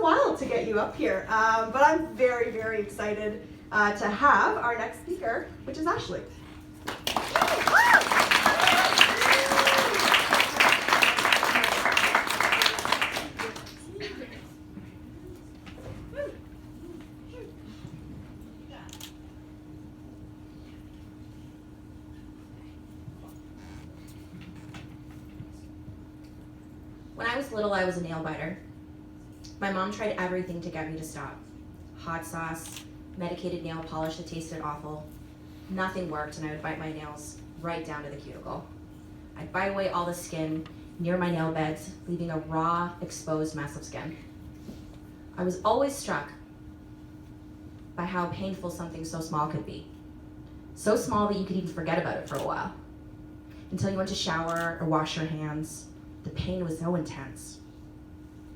while to get you up here, but I'm very, very excited to have our next speaker, which is Ashley. When I was little, I was a nail biter. My mom tried everything to get me to stop. Hot sauce, medicated nail polish that tasted awful. Nothing worked, and I would bite my nails right down to the cuticle. I'd bite away all the skin near my nail beds, leaving a raw, exposed mess of skin. I was always struck by how painful something so small could be. So small that you could even forget about it for a while. Until you went to shower or wash your hands, the pain was so intense.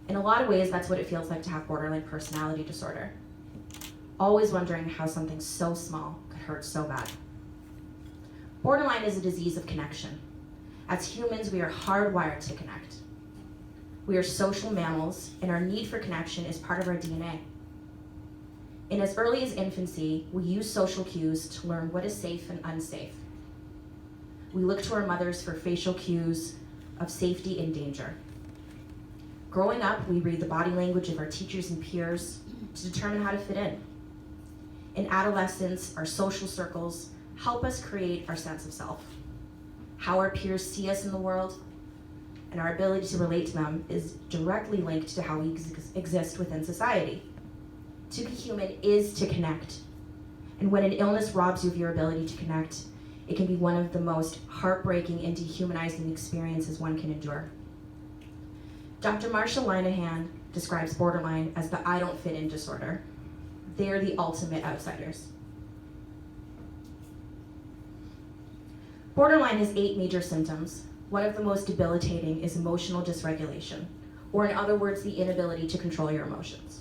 In a lot of ways, that's what it feels like to have borderline personality disorder. Always wondering how something so small could hurt so bad. Borderline is a disease of connection. As humans, we are hardwired to connect. We are social mammals, and our need for connection is part of our DNA. In as early as infancy, we use social cues to learn what is safe and unsafe. We look to our mothers for facial cues of safety and danger. Growing up, we read the body language of our teachers and peers to determine how to fit in. In adolescence, our social circles help us create our sense of self. How our peers see us in the world and our ability to relate to them is directly linked to how we exist within society. To be human is to connect. And when an illness robs you of your ability to connect, it can be one of the most heartbreaking and dehumanizing experiences one can endure. Dr. Marsha Linehan describes borderline as the I don't fit in disorder. They're the ultimate outsiders. Borderline has 8 major symptoms. One of the most debilitating is emotional dysregulation, or in other words, the inability to control your emotions.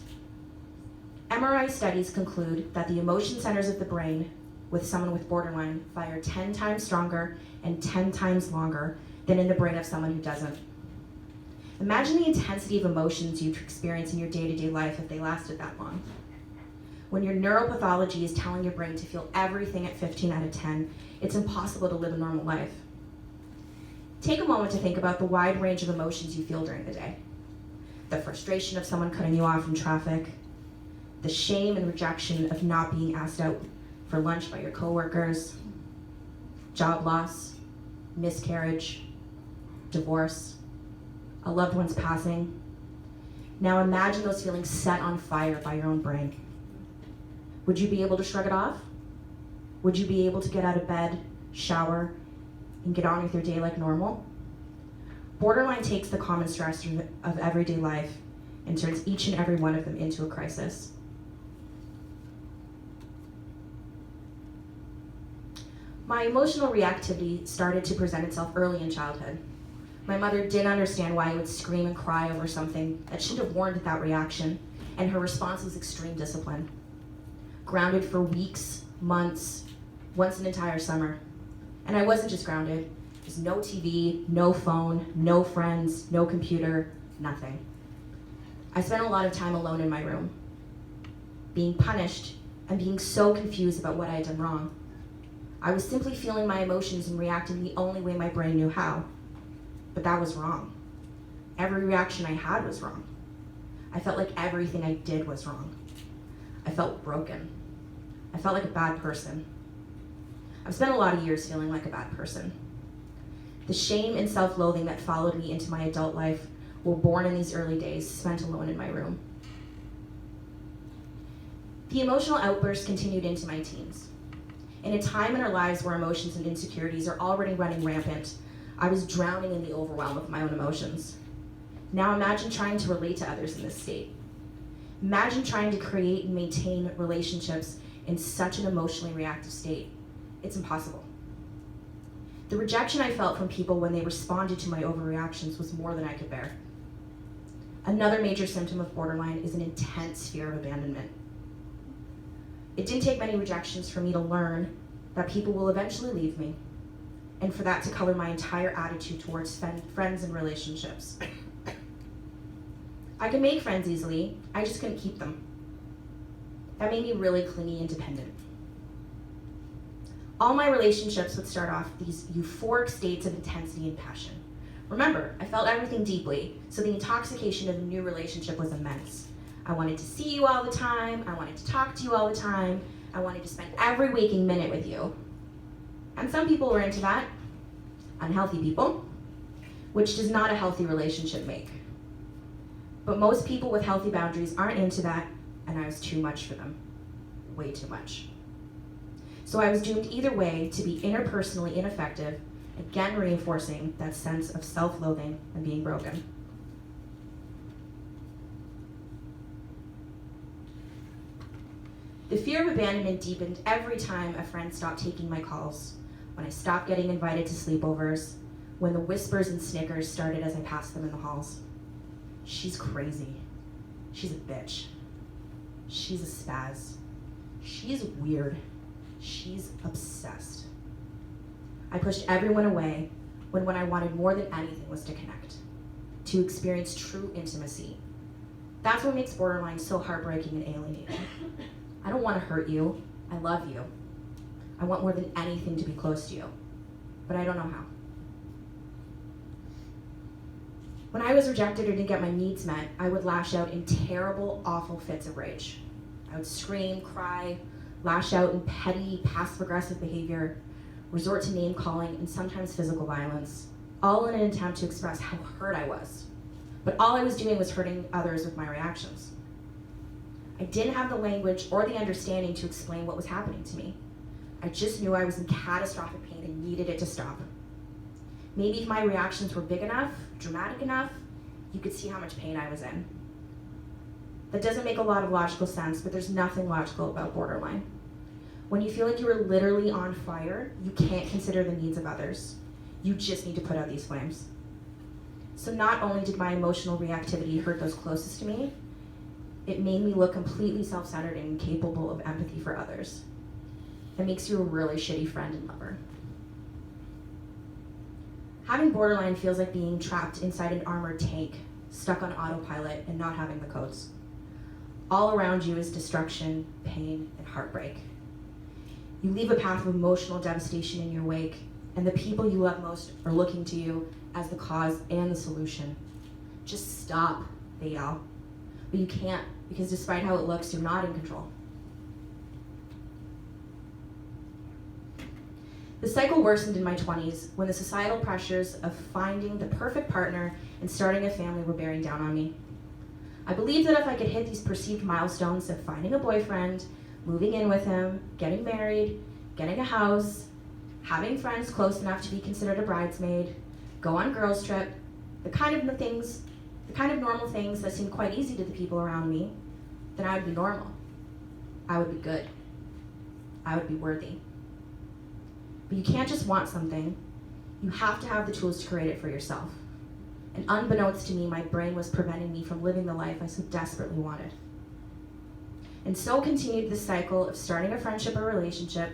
MRI studies conclude that the emotion centers of the brain with someone with borderline fire 10 times stronger and 10 times longer than in the brain of someone who doesn't. Imagine the intensity of emotions you'd experience in your day-to-day life if they lasted that long. When your neuropathology is telling your brain to feel everything at 15 out of 10, it's impossible to live a normal life. Take a moment to think about the wide range of emotions you feel during the day. The frustration of someone cutting you off in traffic, the shame and rejection of not being asked out for lunch by your coworkers, job loss, miscarriage, divorce, a loved one's passing. Now imagine those feelings set on fire by your own brain. Would you be able to shrug it off? Would you be able to get out of bed, shower, and get on with your day like normal? Borderline takes the common stressors of everyday life and turns each and every one of them into a crisis. My emotional reactivity started to present itself early in childhood. My mother didn't understand why I would scream and cry over something that shouldn't have warranted that reaction, and her response was extreme discipline. Grounded for weeks, months, once an entire summer. And I wasn't just grounded. There's no TV, no phone, no friends, no computer, nothing. I spent a lot of time alone in my room, being punished and being so confused about what I had done wrong. I was simply feeling my emotions and reacting the only way my brain knew how. But that was wrong. Every reaction I had was wrong. I felt like everything I did was wrong. I felt broken. I felt like a bad person. I've spent a lot of years feeling like a bad person. The shame and self-loathing that followed me into my adult life were born in these early days, spent alone in my room. The emotional outbursts continued into my teens. In a time in our lives where emotions and insecurities are already running rampant, I was drowning in the overwhelm of my own emotions. Now imagine trying to relate to others in this state. Imagine trying to create and maintain relationships in such an emotionally reactive state. It's impossible. The rejection I felt from people when they responded to my overreactions was more than I could bear. Another major symptom of borderline is an intense fear of abandonment. It didn't take many rejections for me to learn that people will eventually leave me, and for that to color my entire attitude towards friends and relationships. I could make friends easily, I just couldn't keep them. That made me really clingy and dependent. All my relationships would start off these euphoric states of intensity and passion. Remember, I felt everything deeply, so the intoxication of a new relationship was immense. I wanted to see you all the time, I wanted to talk to you all the time, I wanted to spend every waking minute with you. And some people were into that, unhealthy people, which does not a healthy relationship make. But most people with healthy boundaries aren't into that, and I was too much for them, way too much. So I was doomed either way to be interpersonally ineffective, again reinforcing that sense of self-loathing and being broken. The fear of abandonment deepened every time a friend stopped taking my calls, when I stopped getting invited to sleepovers, when the whispers and snickers started as I passed them in the halls. She's crazy. She's a bitch. She's a spaz. She's weird. She's obsessed. I pushed everyone away when what I wanted more than anything was to connect, to experience true intimacy. That's what makes borderline so heartbreaking and alienating. I don't want to hurt you. I love you. I want more than anything to be close to you, but I don't know how. When I was rejected or didn't get my needs met, I would lash out in terrible, awful fits of rage. I would scream, cry, lash out in petty, passive-aggressive behavior, resort to name-calling, and sometimes physical violence, all in an attempt to express how hurt I was. But all I was doing was hurting others with my reactions. I didn't have the language or the understanding to explain what was happening to me. I just knew I was in catastrophic pain and needed it to stop. Maybe if my reactions were big enough, dramatic enough, you could see how much pain I was in. That doesn't make a lot of logical sense, but there's nothing logical about borderline. When you feel like you are literally on fire, you can't consider the needs of others. You just need to put out these flames. So not only did my emotional reactivity hurt those closest to me, it made me look completely self-centered and incapable of empathy for others. It makes you a really shitty friend and lover. Having borderline feels like being trapped inside an armored tank, stuck on autopilot and not having the codes. All around you is destruction, pain, and heartbreak. You leave a path of emotional devastation in your wake, and the people you love most are looking to you as the cause and the solution. Just stop, they yell. But you can't, because despite how it looks, you're not in control. The cycle worsened in my 20s when the societal pressures of finding the perfect partner and starting a family were bearing down on me. I believed that if I could hit these perceived milestones of finding a boyfriend, moving in with him, getting married, getting a house, having friends close enough to be considered a bridesmaid, go on a girls' trip, the kind of normal things that seemed quite easy to the people around me, then I would be normal. I would be good. I would be worthy. But you can't just want something. You have to have the tools to create it for yourself. And unbeknownst to me, my brain was preventing me from living the life I so desperately wanted. And so continued this cycle of starting a friendship or relationship,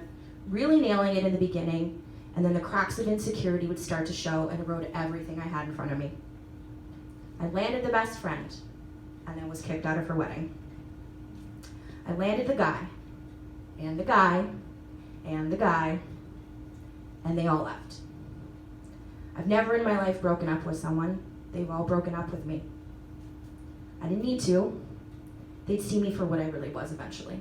really nailing it in the beginning, and then the cracks of insecurity would start to show and erode everything I had in front of me. I landed the best friend, and then was kicked out of her wedding. I landed the guy, and the guy, and the guy, and they all left. I've never in my life broken up with someone. They've all broken up with me. I didn't need to. They'd see me for what I really was eventually.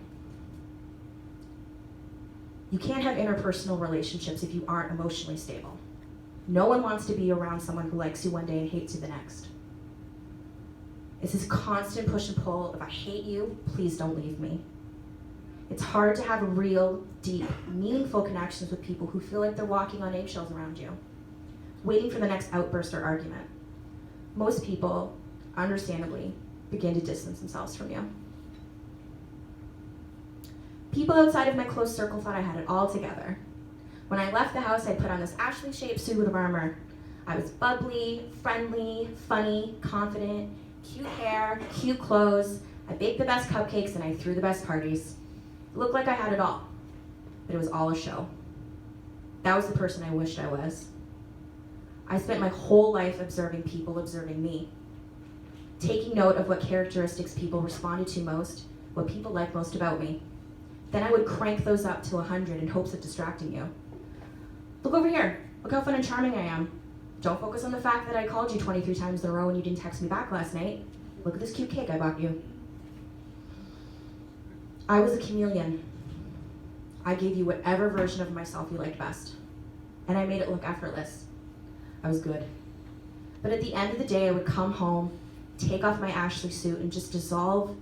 You can't have interpersonal relationships if you aren't emotionally stable. No one wants to be around someone who likes you one day and hates you the next. It's this constant push and pull. If I hate you, please don't leave me. It's hard to have real, deep, meaningful connections with people who feel like they're walking on eggshells around you, waiting for the next outburst or argument. Most people, understandably, begin to distance themselves from you. People outside of my close circle thought I had it all together. When I left the house, I put on this Ashley-shaped suit of armor. I was bubbly, friendly, funny, confident, cute hair, cute clothes. I baked the best cupcakes and I threw the best parties. It looked like I had it all, but it was all a show. That was the person I wished I was. I spent my whole life observing people observing me, taking note of what characteristics people responded to most, what people liked most about me. Then I would crank those up to 100 in hopes of distracting you. Look over here. Look how fun and charming I am. Don't focus on the fact that I called you 23 times in a row and you didn't text me back last night. Look at this cute cake I bought you. I was a chameleon. I gave you whatever version of myself you liked best. And I made it look effortless. I was good. But at the end of the day, I would come home, take off my Ashley suit, and just dissolve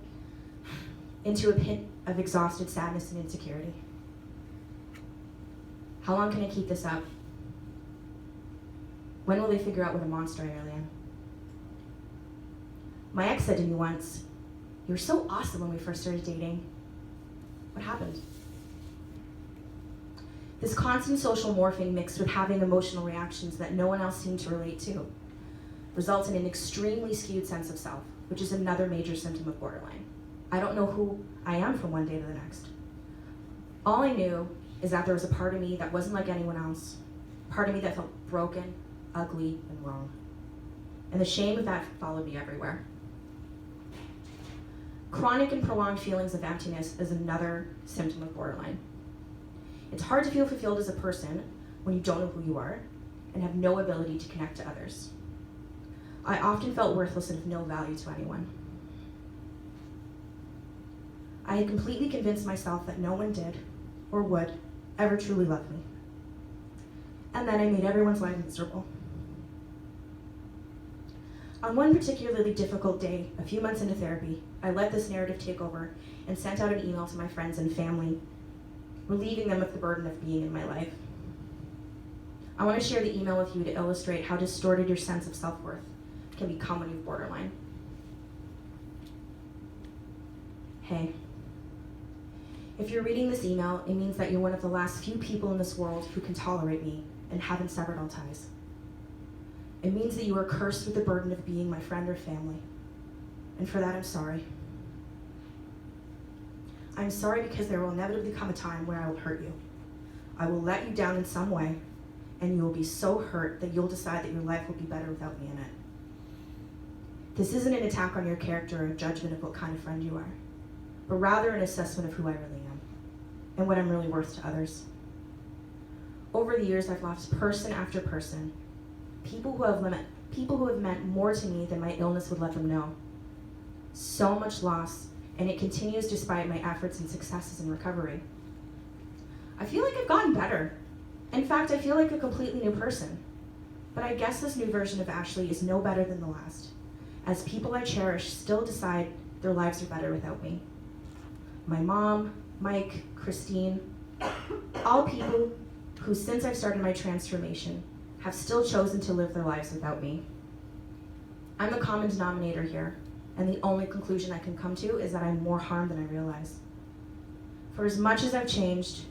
into a pit of exhausted sadness and insecurity. How long can I keep this up? When will they figure out what a monster I really am? My ex said to me once, "You were so awesome when we first started dating. What happened?" This constant social morphing mixed with having emotional reactions that no one else seemed to relate to results in an extremely skewed sense of self, which is another major symptom of borderline. I don't know who I am from one day to the next. All I knew is that there was a part of me that wasn't like anyone else, part of me that felt broken, ugly, and wrong. And the shame of that followed me everywhere. Chronic and prolonged feelings of emptiness is another symptom of borderline. It's hard to feel fulfilled as a person when you don't know who you are and have no ability to connect to others. I often felt worthless and of no value to anyone. I had completely convinced myself that no one did, or would, ever truly love me. And then I made everyone's life miserable. On one particularly difficult day, a few months into therapy, I let this narrative take over and sent out an email to my friends and family, relieving them of the burden of being in my life. I want to share the email with you to illustrate how distorted your sense of self-worth can become when you've borderline. Hey, if you're reading this email, it means that you're one of the last few people in this world who can tolerate me and haven't severed all ties. It means that you are cursed with the burden of being my friend or family. And for that, I'm sorry. I'm sorry because there will inevitably come a time where I will hurt you. I will let you down in some way, and you will be so hurt that you'll decide that your life will be better without me in it. This isn't an attack on your character or a judgment of what kind of friend you are, but rather an assessment of who I really am and what I'm really worth to others. Over the years, I've lost person after person, people who have meant more to me than my illness would let them know. So much loss, and it continues despite my efforts and successes in recovery. I feel like I've gotten better. In fact, I feel like a completely new person. But I guess this new version of Ashley is no better than the last, as people I cherish still decide their lives are better without me. My mom, Mike, Christine, all people who, since I've started my transformation, have still chosen to live their lives without me. I'm the common denominator here, and the only conclusion I can come to is that I'm more harmed than I realize. For as much as I've changed,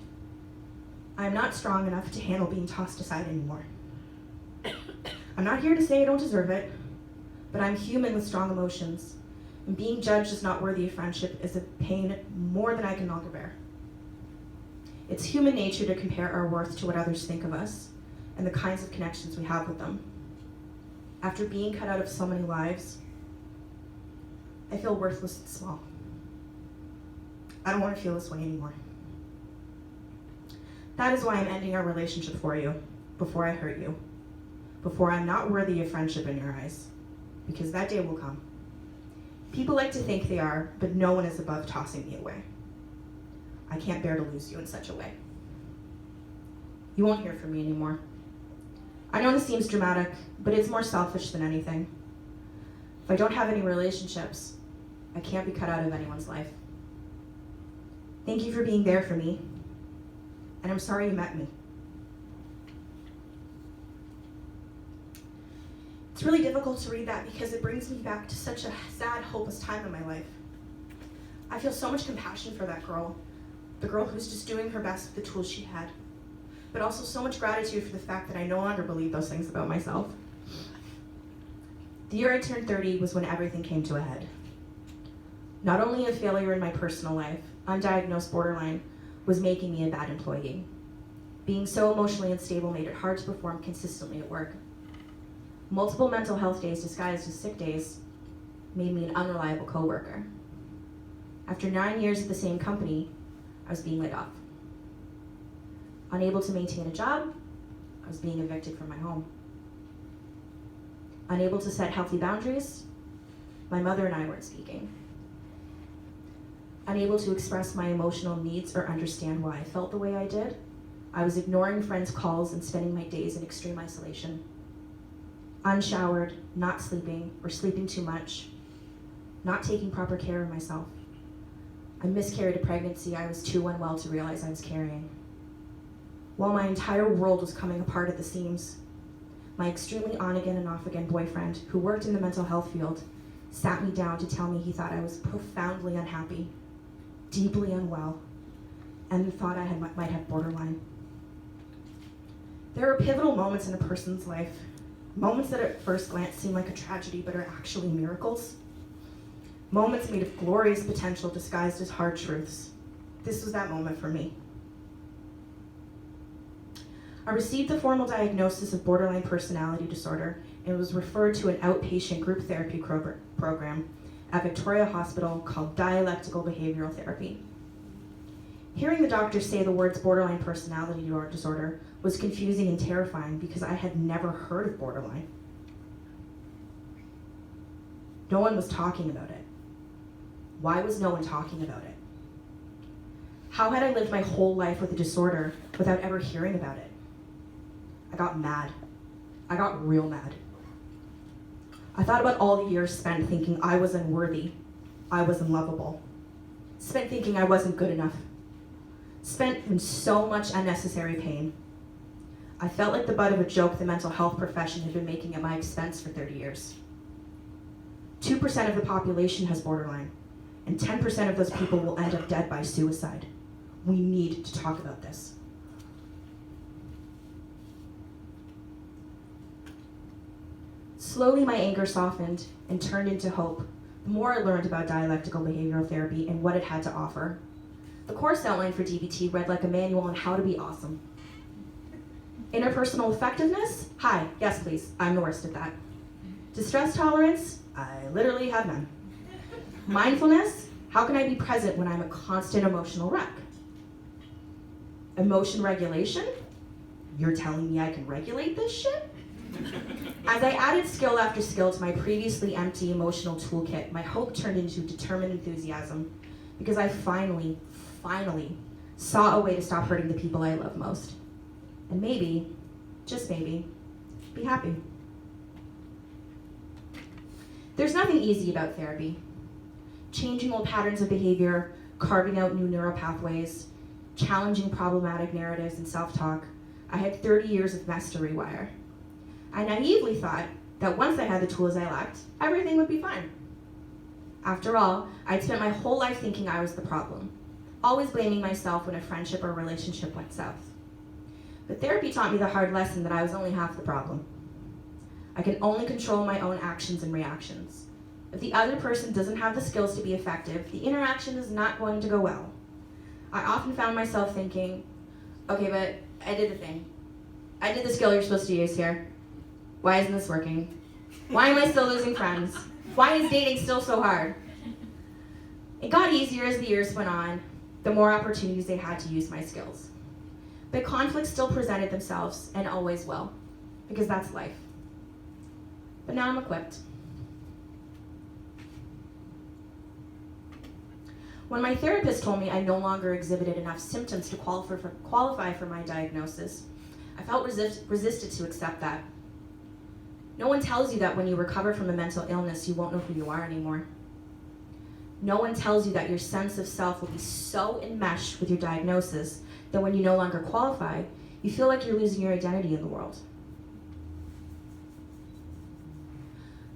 I'm not strong enough to handle being tossed aside anymore. I'm not here to say I don't deserve it, but I'm human with strong emotions, and being judged as not worthy of friendship is a pain more than I can longer bear. It's human nature to compare our worth to what others think of us and the kinds of connections we have with them. After being cut out of so many lives, I feel worthless and small. I don't want to feel this way anymore. That is why I'm ending our relationship for you, before I hurt you, before I'm not worthy of friendship in your eyes, because that day will come. People like to think they are, but no one is above tossing me away. I can't bear to lose you in such a way. You won't hear from me anymore. I know this seems dramatic, but it's more selfish than anything. If I don't have any relationships, I can't be cut out of anyone's life. Thank you for being there for me, and I'm sorry you met me. It's really difficult to read that because it brings me back to such a sad, hopeless time in my life. I feel so much compassion for that girl, the girl who's just doing her best with the tools she had, but also so much gratitude for the fact that I no longer believe those things about myself. The year I turned 30 was when everything came to a head. Not only a failure in my personal life, undiagnosed borderline was making me a bad employee. Being so emotionally unstable made it hard to perform consistently at work. Multiple mental health days disguised as sick days made me an unreliable coworker. After 9 years at the same company, I was being laid off. Unable to maintain a job, I was being evicted from my home. Unable to set healthy boundaries, my mother and I weren't speaking. Unable to express my emotional needs or understand why I felt the way I did, I was ignoring friends' calls and spending my days in extreme isolation. Unshowered, not sleeping, or sleeping too much, not taking proper care of myself. I miscarried a pregnancy I was too unwell to realize I was carrying. While my entire world was coming apart at the seams, my extremely on-again and off-again boyfriend, who worked in the mental health field, sat me down to tell me he thought I was profoundly unhappy, deeply unwell, and thought I might have borderline. There are pivotal moments in a person's life, moments that at first glance seem like a tragedy but are actually miracles. Moments made of glorious potential disguised as hard truths. This was that moment for me. I received the formal diagnosis of borderline personality disorder and was referred to an outpatient group therapy program at Victoria Hospital called Dialectical Behavioral Therapy. Hearing the doctor say the words borderline personality disorder was confusing and terrifying because I had never heard of borderline. No one was talking about it. Why was no one talking about it? How had I lived my whole life with a disorder without ever hearing about it? I got mad. I got real mad. I thought about all the years spent thinking I was unworthy, I was unlovable. Spent thinking I wasn't good enough. Spent in so much unnecessary pain. I felt like the butt of a joke the mental health profession had been making at my expense for 30 years. 2% of the population has borderline, and 10% of those people will end up dead by suicide. We need to talk about this. Slowly, my anger softened and turned into hope the more I learned about dialectical behavioral therapy and what it had to offer. The course outline for DBT read like a manual on how to be awesome. Interpersonal effectiveness? Hi, yes please, I'm the worst at that. Distress tolerance? I literally have none. Mindfulness? How can I be present when I'm a constant emotional wreck? Emotion regulation? You're telling me I can regulate this shit? As I added skill after skill to my previously empty emotional toolkit, my hope turned into determined enthusiasm because I finally saw a way to stop hurting the people I love most. And maybe, just maybe, be happy. There's nothing easy about therapy. Changing old patterns of behavior, carving out new neural pathways, challenging problematic narratives and self-talk. I had 30 years of mess to rewire. I naively thought that once I had the tools I lacked, everything would be fine. After all, I'd spent my whole life thinking I was the problem, always blaming myself when a friendship or relationship went south. But therapy taught me the hard lesson that I was only half the problem. I can only control my own actions and reactions. If the other person doesn't have the skills to be effective, the interaction is not going to go well. I often found myself thinking, okay, but I did the thing. I did the skill you're supposed to use here. Why isn't this working? Why am I still losing friends? Why is dating still so hard? It got easier as the years went on, the more opportunities they had to use my skills. But conflicts still presented themselves, and always will, because that's life. But now I'm equipped. When my therapist told me I no longer exhibited enough symptoms to qualify for my diagnosis, I felt resisted to accept that. No one tells you that when you recover from a mental illness, you won't know who you are anymore. No one tells you that your sense of self will be so enmeshed with your diagnosis that when you no longer qualify, you feel like you're losing your identity in the world.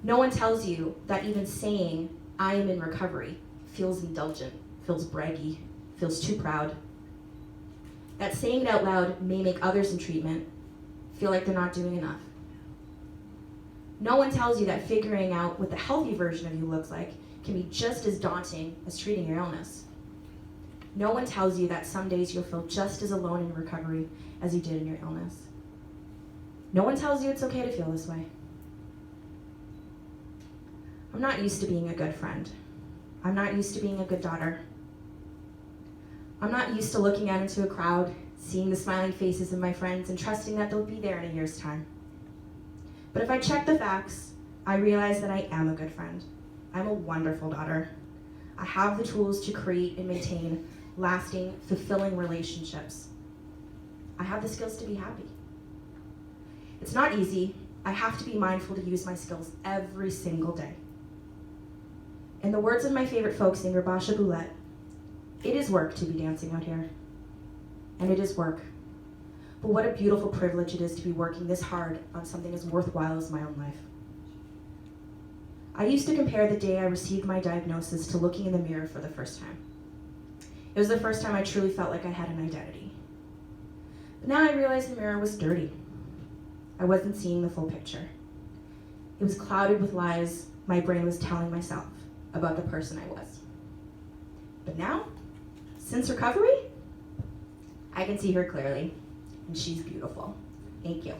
No one tells you that even saying, I am in recovery, feels indulgent, feels braggy, feels too proud. That saying it out loud may make others in treatment feel like they're not doing enough. No one tells you that figuring out what the healthy version of you looks like can be just as daunting as treating your illness. No one tells you that some days you'll feel just as alone in recovery as you did in your illness. No one tells you it's okay to feel this way. I'm not used to being a good friend. I'm not used to being a good daughter. I'm not used to looking out into a crowd, seeing the smiling faces of my friends, and trusting that they'll be there in a year's time. But if I check the facts, I realize that I am a good friend. I'm a wonderful daughter. I have the tools to create and maintain lasting, fulfilling relationships. I have the skills to be happy. It's not easy. I have to be mindful to use my skills every single day. In the words of my favorite folk singer, Basha Boulette, it is work to be dancing out here. And it is work. But what a beautiful privilege it is to be working this hard on something as worthwhile as my own life. I used to compare the day I received my diagnosis to looking in the mirror for the first time. It was the first time I truly felt like I had an identity. But now I realized the mirror was dirty. I wasn't seeing the full picture. It was clouded with lies my brain was telling myself about the person I was. But now, since recovery, I can see her clearly, and she's beautiful. Thank you.